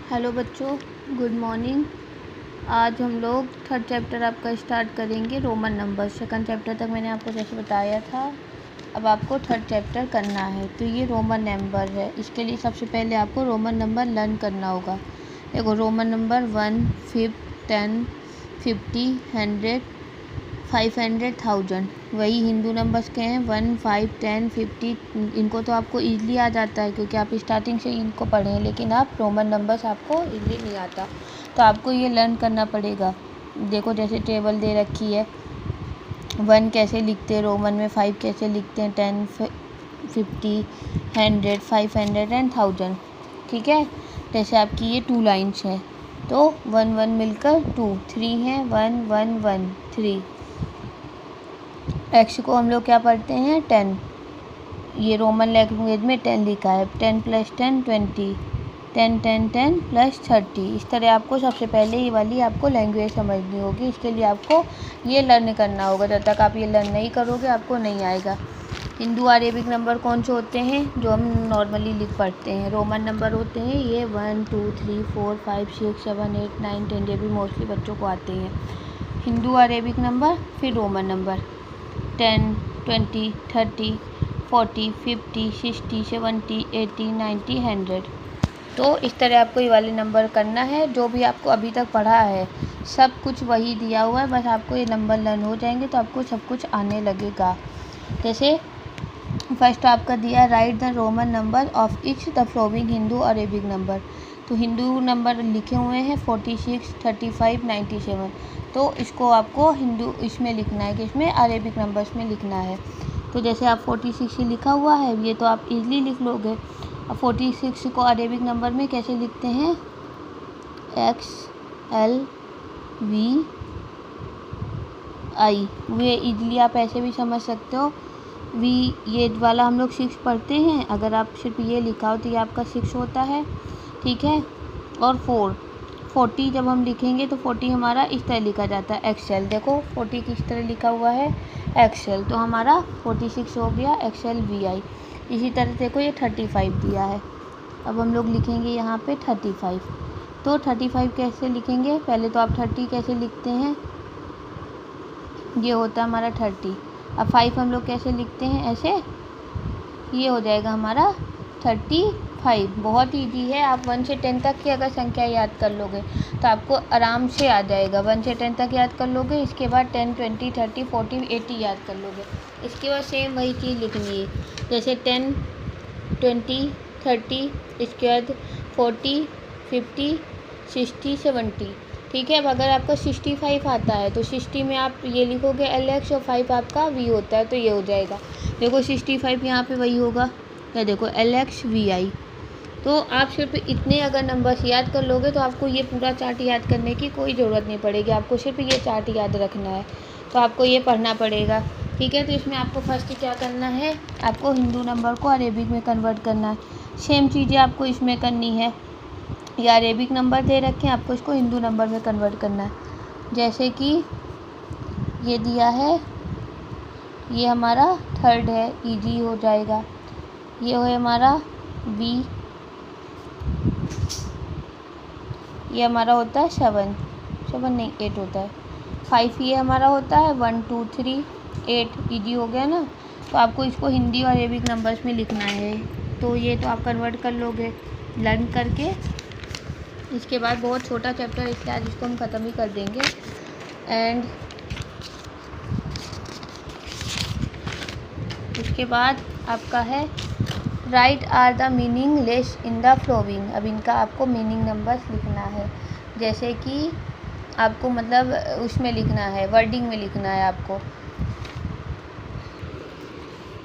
Hello बच्चों, good morning. आज हम लोग थर्ड चैप्टर आपका स्टार्ट करेंगे, रोमन नंबर। सेकंड चैप्टर तक मैंने आपको जैसे बताया था, अब आपको थर्ड चैप्टर करना है। तो ये रोमन नंबर है, इसके लिए सबसे पहले आपको रोमन नंबर लर्न करना होगा। देखो, रोमन नंबर 1, 5, 10, 50, 100, 500, 1000 वही हिंदू नंबर्स के हैं। 1, 5, 10, 50 इनको तो आपको ईज़िली आ जाता है क्योंकि आप स्टार्टिंग से इनको पढ़े हैं, लेकिन आप रोमन नंबर्स आपको ईज़िली नहीं आता, तो आपको ये लर्न करना पड़ेगा। देखो, जैसे टेबल दे रखी है, 1 कैसे लिखते हैं रोमन में, 5 कैसे लिखते हैं, 10, 50, 100, 500 एंड 1000। ठीक है, जैसे आपकी ये 2 लाइन्स हैं तो 1 1 मिलकर 2, 3 है 1 1 1 3। एक्स को हम लोग क्या पढ़ते हैं, 10। ये रोमन लैंग्वेज में 10 लिखा है। 10 + 10 20, 10 10 10 + 30। इस तरह आपको सबसे पहले ये वाली आपको लैंग्वेज समझनी होगी। इसके लिए आपको ये लर्न करना होगा। जब तक आप ये लर्न नहीं करोगे आपको नहीं आएगा। हिंदू अरेबिक नंबर कौन से होते हैं जो हम नॉर्मली लिख पढ़ते हैं, रोमन नंबर होते हैं ये 1 2 3 4 5 6 7 8 9 10। ये भी मोस्टली बच्चों को आते हैं। हिंदू अरेबिक नंबर, फिर रोमन नंबर 10 20 30 40 50 60 70 80 90 100। तो इस तरह आपको ये वाले नंबर करना है। जो भी आपको अभी तक पढ़ा है सब कुछ वही दिया हुआ है, बस आपको ये नंबर लर्न हो जाएंगे तो आपको सब कुछ आने लगेगा। जैसे फर्स्ट आपका दिया, right the Roman number of each the following Hindu Arabic number. तो हिंदू नंबर लिखे हुए हैं 46 35 97। तो इसको आपको हिंदू इसमें लिखना है कि इसमें अरेबिक नंबर्स में लिखना है। तो जैसे आप 46 ही लिखा हुआ है, ये तो आप इजीली लिख लोगे। अब 46 को अरेबिक नंबर में कैसे लिखते हैं, XLVI। वे इजीली आप ऐसे भी समझ सकते हो। वी ये वाला हम लोग 6 पढ़ते हैं, अगर आप सिर्फ ये लिखा हो तो ये आपका 6 होता है। ठीक है, और 40 जब हम लिखेंगे तो 40 हमारा इस तरह लिखा जाता है, XL। देखो 40 किस तरह लिखा हुआ है, XL। तो हमारा 46 हो गया XLVI। इसी तरह देखो ये 35 दिया है, अब हम लोग लिखेंगे यहाँ पे 35। तो 35 कैसे लिखेंगे, पहले तो आप 30 कैसे लिखते हैं, ये होता है हमारा 30। अब 5 हम लोग कैसे लिखते हैं, ऐसे, ये हो जाएगा हमारा 35। बहुत ईजी है। आप 1 से 10 तक की अगर संख्या याद कर लोगे तो आपको आराम से आ जाएगा। 1 से 10 तक याद कर लोगे, इसके बाद 10 20 30 40 80 याद कर लोगे। इसके बाद सेम वही चीज़ लिखनी है, जैसे 10 20 30, इसके बाद 40 50 60 70। ठीक है, अब अगर आपका 65 आता है तो 60 में आप ये लिखोगे LX और 5 आपका V होता है, तो ये हो जाएगा। देखो 65 यहाँ पे वही होगा, या देखो LXVI। तो आप सिर्फ इतने अगर नंबर्स याद कर लोगे तो आपको ये पूरा चार्ट याद करने की कोई ज़रूरत नहीं पड़ेगी। आपको सिर्फ ये चार्ट याद रखना है, तो आपको ये पढ़ना पड़ेगा। ठीक है, तो इसमें आपको फर्स्ट क्या करना है, आपको हिंदू नंबर को अरेबिक में कन्वर्ट करना है। सेम चीज़ें आपको इसमें करनी है। ये अरेबिक नंबर दे रखे हैं, आपको इसको हिंदू नंबर में कन्वर्ट करना है। जैसे कि ये दिया है, ये हमारा 3rd है, इजी हो जाएगा। ये है हमारा V, ये हमारा होता है 7 नहीं 8 होता है। 5 ये हमारा होता है 1 2 3 8, इजी हो गया ना। तो आपको इसको हिंदी और अरेबिक नंबर्स में लिखना है। तो ये तो आप कन्वर्ट कर लोगे लर्न करके। इसके बाद बहुत छोटा चैप्टर, इसलिए आज इसको हम ख़त्म ही कर देंगे। एंड उसके बाद आपका है, write are the meaningless in the following. अब इनका आपको मीनिंग नंबर्स लिखना है, जैसे कि आपको मतलब उसमें लिखना है, वर्डिंग में लिखना है आपको।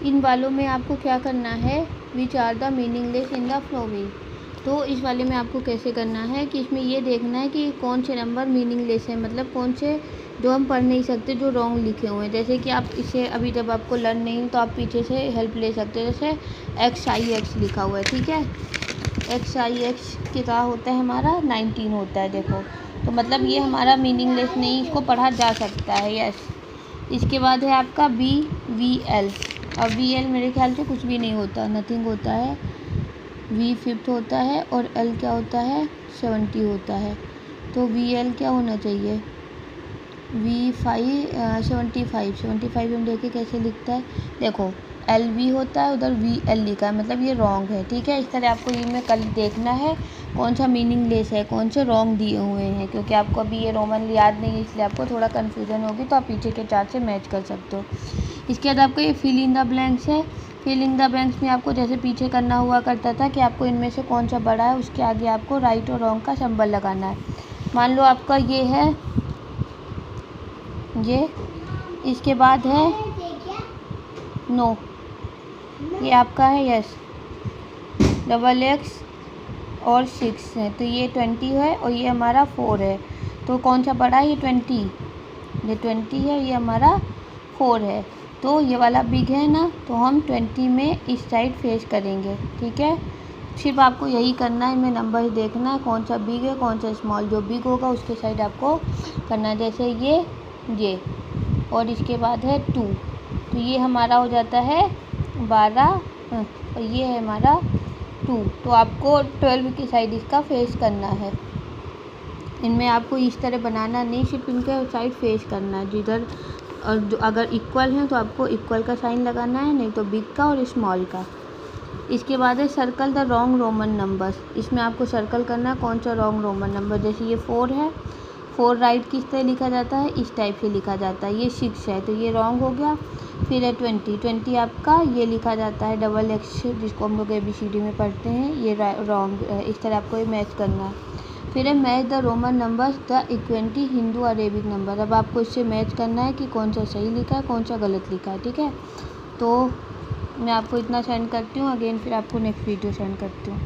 इन वालों में आपको क्या करना है, which are the meaningless in the following. तो इस वाले में आपको कैसे करना है कि इसमें ये देखना है कि कौन से नंबर मीनिंगलेस है, मतलब कौन से जो हम पढ़ नहीं सकते, जो रॉन्ग लिखे हुए हैं। जैसे कि आप इसे अभी जब आपको लर्न नहीं तो आप पीछे से हेल्प ले सकते हो। जैसे XIX लिखा हुआ है, ठीक है, XIX कितना होता है हमारा 19 होता है। देखो, तो मतलब ये हमारा मीनिंगलेस नहीं, इसको पढ़ा जा सकता है। यस। इसके बाद है आपका BVL। और VL मेरे ख्याल से कुछ भी नहीं होता, नथिंग होता है। V फिफ्थ होता है और L क्या होता है 70 होता है। तो VL क्या होना चाहिए V5 75 हम देखें कैसे लिखता है। देखो LV होता है, उधर VL लिखा है, मतलब ये रॉन्ग है। ठीक है, इस तरह आपको इनमें कल देखना है कौन सा मीनिंगलेस है, कौन से रॉन्ग दिए हुए हैं, क्योंकि आपको अभी ये रोमन याद नहीं है इसलिए आपको थोड़ा कन्फ्यूज़न होगी, तो आप पीछे के चार्ट से मैच कर सकते हो। इसके बाद आपको ये फिल इन द ब्लैंक्स है। फिल इन द ब्लैंक्स में आपको जैसे पीछे करना हुआ करता था कि आपको इनमें से कौन सा बड़ा है उसके आगे आपको राइट और रॉन्ग का सिंबल लगाना है। मान लो आपका ये है ये, इसके बाद है नो, ये आपका है यस, XX और 6 है, तो ये 20 है और ये हमारा 4 है। तो कौन सा बड़ा है, ये 20, ये 20 है, ये हमारा 4 है। तो ये वाला बिग है ना, तो हम 20 में इस साइड फेस करेंगे। ठीक है, सिर्फ आपको यही करना है, इनमें नंबर देखना है कौन सा बिग है कौन सा स्मॉल, जो बिग होगा उसके साइड आपको करना है। जैसे ये और इसके बाद है 2, तो ये हमारा हो जाता है 12 और ये है हमारा 2, तो आपको 12 की साइड इसका फेस करना है। इनमें आपको इस तरह बनाना नहीं, सिर्फ इनके साइड फेस करना है जिधर, और जो अगर इक्वल हैं तो आपको इक्वल का साइन लगाना है, नहीं तो बिग का और स्मॉल का। इसके बाद है circle the wrong Roman numbers. इसमें आपको सर्कल करना है कौन सा रॉन्ग रोमन नंबर। जैसे ये 4 है, 4 राइट किस तरह लिखा जाता है, इस टाइप से लिखा जाता है। ये 6 है तो ये रॉन्ग हो गया। फिर है 20 आपका ये लिखा जाता है XX, जिसको हम लोग ABCD में पढ़ते हैं, ये रॉन्ग। इस तरह आपको ये मैच करना है। फिर है match the Roman numbers the equivalent Hindu Arabic number. अब आपको इससे मैच करना है कि कौन सा सही लिखा है कौन सा गलत लिखा है। ठीक है, तो मैं आपको इतना सेंड करती हूँ, अगेन फिर आपको नेक्स्ट वीडियो सेंड करती हूँ।